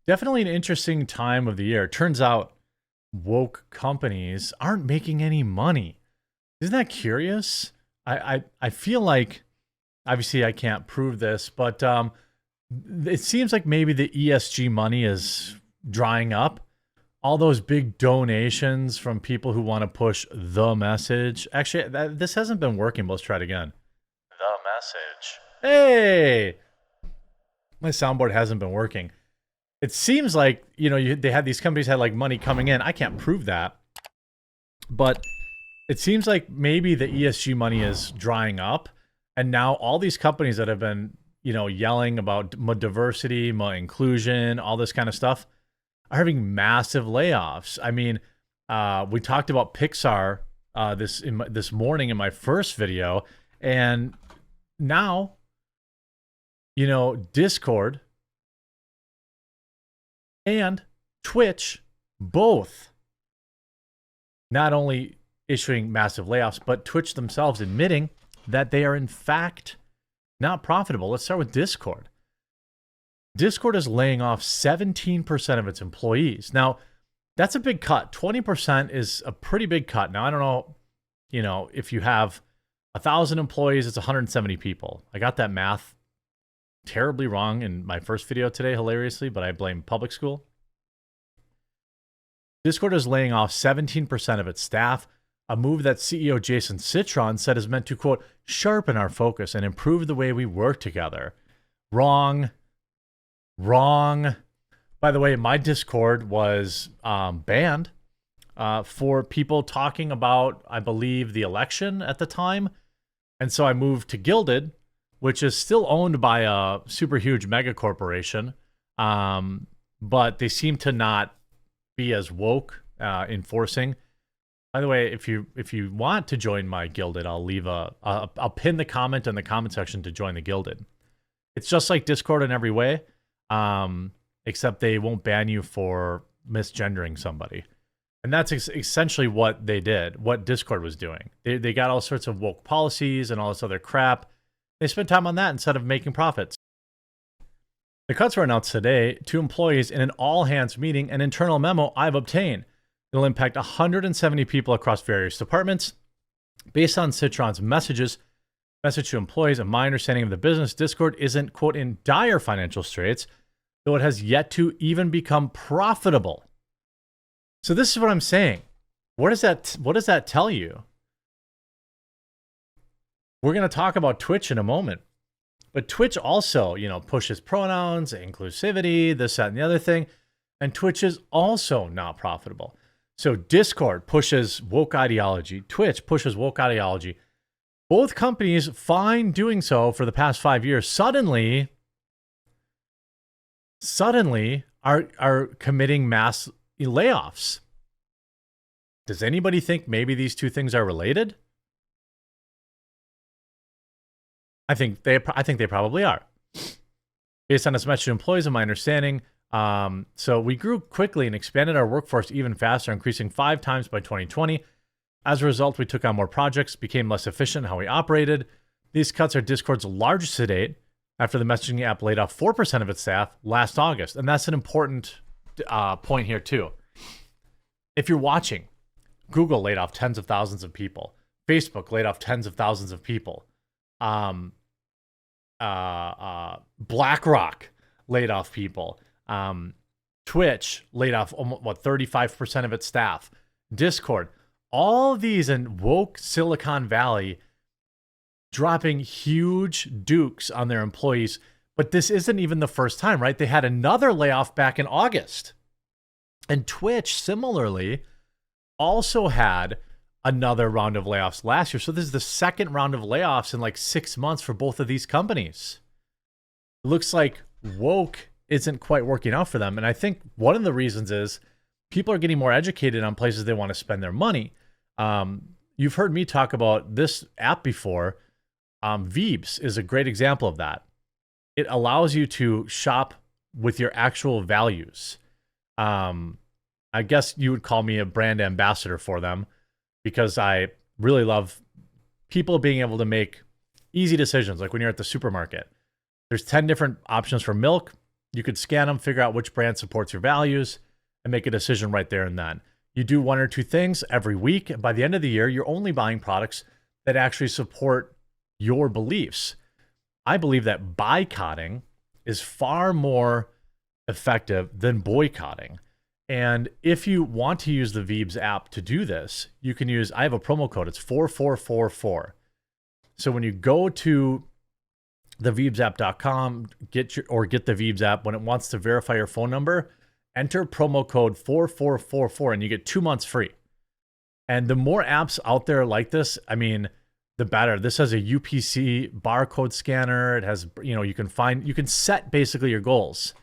Definitely an interesting time of the year. Turns out woke companies aren't making any money. Isn't that curious? I feel like, obviously I can't prove this, but it seems like maybe the ESG money is drying up. All those big donations from people who want to push the message. Actually, this hasn't been working. Let's try it again. The message. Hey, my soundboard hasn't been working. It seems like, they had these companies had like money coming in. I can't prove that, but it seems like maybe the ESG money is drying up, and now all these companies that have been, yelling about diversity, inclusion, all this kind of stuff, are having massive layoffs. I mean, we talked about Pixar this morning in my first video, and now, Discord and Twitch both not only issuing massive layoffs, but Twitch themselves admitting that they are in fact not profitable. Let's start with Discord. Discord is laying off 17% of its employees. Now, that's a big cut. 20% is a pretty big cut. Now, I don't know, if you have 1,000 employees, it's 170 people. I got that math terribly wrong in my first video today, hilariously, but I blame public school. Discord is laying off 17% of its staff, a move that CEO Jason Citron said is meant to, quote, sharpen our focus and improve the way we work together. Wrong. By the way, my Discord was banned for people talking about, I believe, the election at the time. And so I moved to Gilded, which is still owned by a super huge mega corporation. But they seem to not be as woke enforcing. By the way, if you want to join my Gilded, I'll leave I'll pin the comment in the comment section to join the Gilded. It's just like Discord in every way, except they won't ban you for misgendering somebody. And that's essentially what they did, what Discord was doing. They got all sorts of woke policies and all this other crap. They spent time on that instead of making profits. The cuts were announced today to employees in an all-hands meeting, an internal memo I've obtained. It'll impact 170 people across various departments. Based on Citron's message to employees, and my understanding of the business, Discord isn't, quote, in dire financial straits, though it has yet to even become profitable. So this is what I'm saying. What does that tell you? We're going to talk about Twitch in a moment. But Twitch also, pushes pronouns, inclusivity, this, that, and the other thing. And Twitch is also not profitable. So Discord pushes woke ideology. Twitch pushes woke ideology. Both companies fine doing so for the past 5 years. Suddenly are committing mass layoffs. Does anybody think maybe these two things are related? I think they probably are. Based on its message to employees, and my understanding, so we grew quickly and expanded our workforce even faster, increasing 5 times by 2020. As a result, we took on more projects, became less efficient in how we operated. These cuts are Discord's largest to date, after the messaging app laid off 4% of its staff last August. And that's an important point here too. If you're watching, Google laid off tens of thousands of people. Facebook laid off tens of thousands of people. BlackRock laid off people. Twitch laid off 35% of its staff. Discord, all of these in woke Silicon Valley dropping huge dukes on their employees. But this isn't even the first time, right? They had another layoff back in August. And Twitch, similarly, also had another round of layoffs last year. So this is the second round of layoffs in like 6 months for both of these companies. It looks like woke isn't quite working out for them. And I think one of the reasons is people are getting more educated on places they want to spend their money. You've heard me talk about this app before. Veebs is a great example of that. It allows you to shop with your actual values. I guess you would call me a brand ambassador for them, because I really love people being able to make easy decisions. Like when you're at the supermarket, there's 10 different options for milk. You could scan them, figure out which brand supports your values, and make a decision right there and then. You do one or two things every week, and by the end of the year, you're only buying products that actually support your beliefs. I believe that boycotting is far more effective than boycotting. And if you want to use the Veebs app to do this, you can use, I have a promo code, it's 4444. So when you go to theveebsapp.com, get the Veebs app, when it wants to verify your phone number, enter promo code 4444 and you get 2 months free. And the more apps out there like this, I mean, the better. This has a UPC barcode scanner. It has, you can set basically your goals.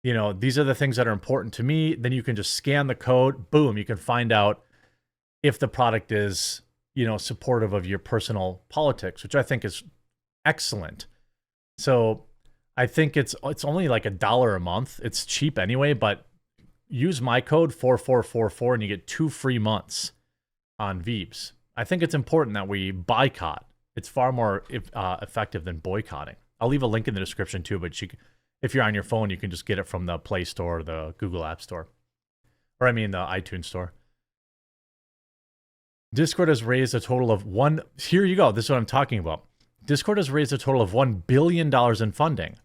These are the things that are important to me. Then you can just scan the code. Boom. You can find out if the product is, supportive of your personal politics, which I think is excellent. So I think it's only like $1 a month. It's cheap anyway, but use my code 4444 and you get 2 free months on Veebs. I think it's important that we boycott. It's far more effective than boycotting. I'll leave a link in the description too, but if you're on your phone, you can just get it from the Play Store or the Google App Store. Or the iTunes Store. Discord has raised a total of here you go, this is what I'm talking about. Discord has raised a total of $1 billion in funding.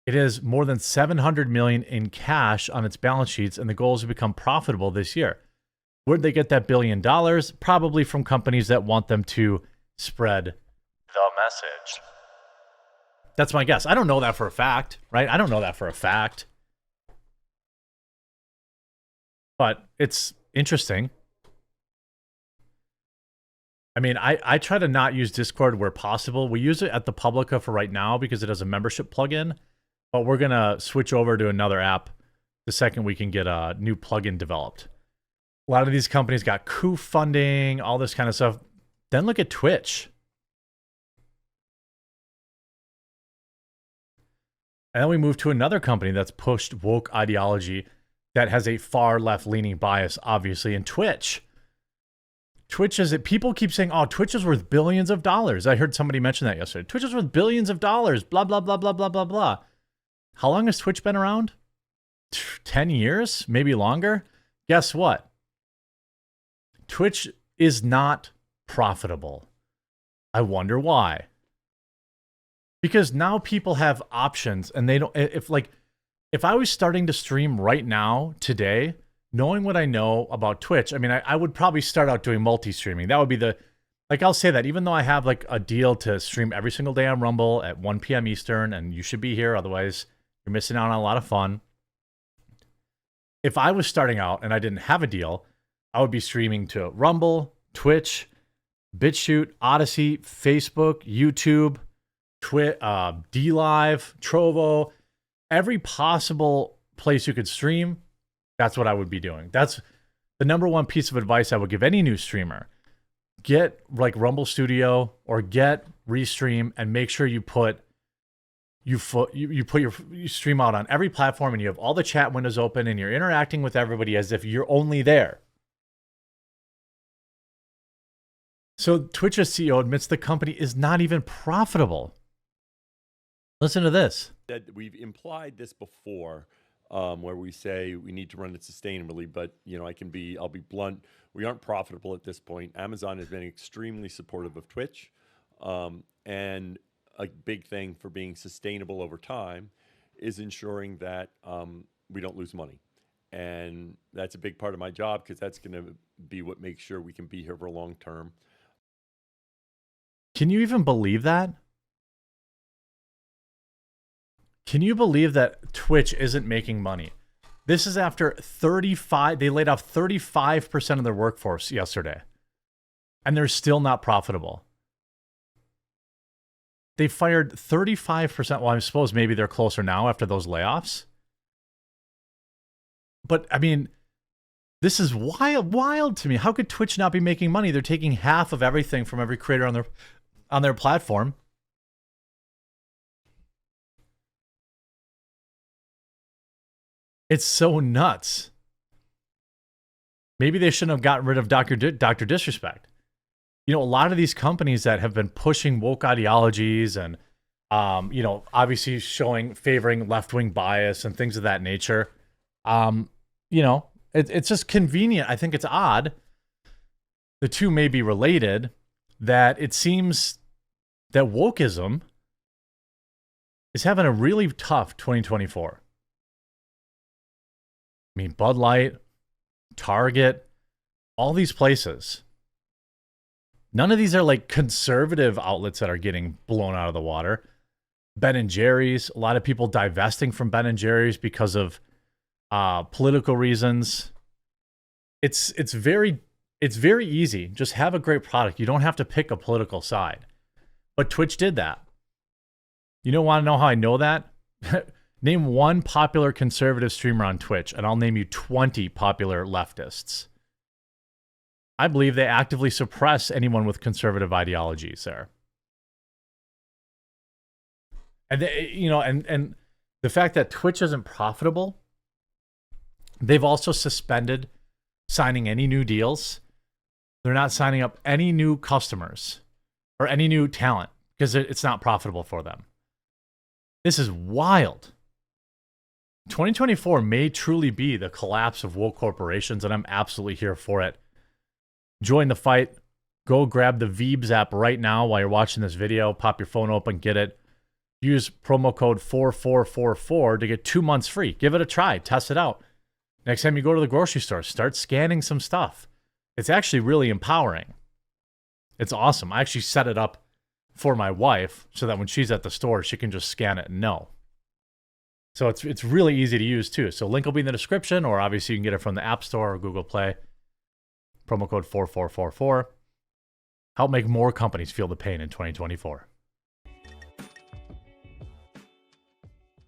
It has more than $700 million in cash on its balance sheets, and the goal is to become profitable this year. Where'd they get that $1 billion? Probably from companies that want them to spread the message. That's my guess. I don't know that for a fact, right? I don't know that for a fact. But it's interesting. I mean, I try to not use Discord where possible. We use it at the Publica for right now because it has a membership plugin. But we're going to switch over to another app the second we can get a new plugin developed. A lot of these companies got coup funding, all this kind of stuff. Then look at Twitch. And then we move to another company that's pushed woke ideology that has a far left-leaning bias, obviously, in Twitch. Twitch is it. People keep saying, oh, Twitch is worth billions of dollars. I heard somebody mention that yesterday. Twitch is worth billions of dollars, blah, blah, blah, blah, blah, blah, blah. How long has Twitch been around? 10 years? Maybe longer? Guess what? Twitch is not profitable. I wonder why. Because now people have options and they don't, if I was starting to stream right now, today, knowing what I know about Twitch, I mean, I would probably start out doing multi-streaming. That would be I'll say that even though I have a deal to stream every single day on Rumble at 1 p.m. Eastern, and you should be here, otherwise you're missing out on a lot of fun. If I was starting out and I didn't have a deal, I would be streaming to Rumble, Twitch, BitChute, Odyssey, Facebook, YouTube, DLive, Trovo, every possible place you could stream. That's what I would be doing. That's the number one piece of advice I would give any new streamer. Get Rumble Studio or get Restream and make sure you you stream out on every platform and you have all the chat windows open and you're interacting with everybody as if you're only there. So Twitch's CEO admits the company is not even profitable. Listen to this. We've implied this before, where we say we need to run it sustainably, but I'll be blunt. We aren't profitable at this point. Amazon has been extremely supportive of Twitch, and a big thing for being sustainable over time is ensuring that we don't lose money. And that's a big part of my job because that's going to be what makes sure we can be here for a long term. Can you even believe that? Can you believe that Twitch isn't making money? This is after they laid off 35% of their workforce yesterday. And they're still not profitable. They fired 35%. Well, I suppose maybe they're closer now after those layoffs. But I mean, this is wild to me. How could Twitch not be making money? They're taking half of everything from every creator on their platform. It's so nuts. Maybe they shouldn't have gotten rid of Dr. Disrespect. A lot of these companies that have been pushing woke ideologies and Obviously favoring left-wing bias and things of that nature. It's just convenient. I think it's odd. The two may be related, that it seems that wokeism is having a really tough 2024. I mean, Bud Light, Target, all these places. None of these are like conservative outlets that are getting blown out of the water. Ben and Jerry's, a lot of people divesting from Ben and Jerry's because of political reasons. It's very easy. Just have a great product. You don't have to pick a political side. But Twitch did that. You don't want to know how I know that? Name one popular conservative streamer on Twitch, and I'll name you 20 popular leftists. I believe they actively suppress anyone with conservative ideologies there. And and the fact that Twitch isn't profitable, they've also suspended signing any new deals. They're not signing up any new customers or any new talent because it's not profitable for them. This is wild. 2024 may truly be the collapse of woke corporations, and I'm absolutely here for it. Join the fight. Go grab the Veebs app right now while you're watching this video. Pop your phone open, get it. Use promo code 4444 to get 2 months free. Give it a try. Test it out. Next time you go to the grocery store, start scanning some stuff. It's actually really empowering. It's awesome. I actually set it up for my wife so that when she's at the store, she can just scan it and know. So it's really easy to use too. So link will be in the description, or obviously you can get it from the App Store or Google Play. Promo code 4444. Help make more companies feel the pain in 2024.